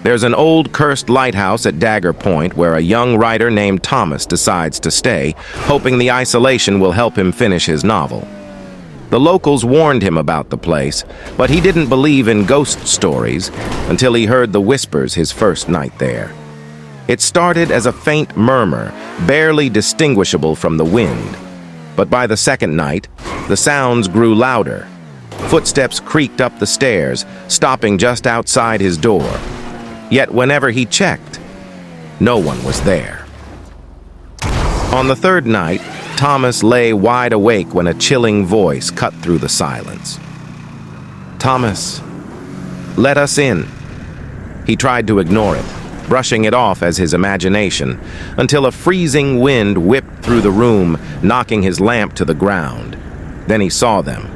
There's an old cursed lighthouse at Dagger Point where a young writer named Thomas decides to stay, hoping the isolation will help him finish his novel. The locals warned him about the place, but he didn't believe in ghost stories until he heard the whispers his first night there. It started as a faint murmur, barely distinguishable from the wind. But by the second night, the sounds grew louder. Footsteps creaked up the stairs, stopping just outside his door. Yet whenever he checked, no one was there. On the third night, Thomas lay wide awake when a chilling voice cut through the silence. "Thomas, let us in." He tried to ignore it, brushing it off as his imagination, until a freezing wind whipped through the room, knocking his lamp to the ground. Then he saw them.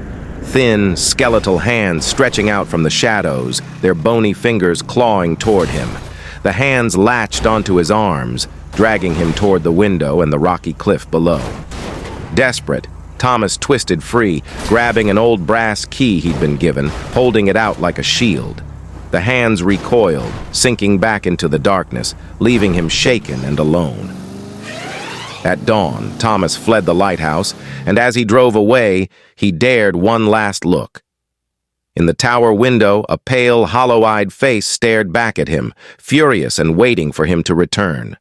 Thin, skeletal hands stretching out from the shadows, their bony fingers clawing toward him. The hands latched onto his arms, dragging him toward the window and the rocky cliff below. Desperate, Thomas twisted free, grabbing an old brass key he'd been given, holding it out like a shield. The hands recoiled, sinking back into the darkness, leaving him shaken and alone. At dawn, Thomas fled the lighthouse, and as he drove away, he dared one last look. In the tower window, a pale, hollow-eyed face stared back at him, furious and waiting for him to return.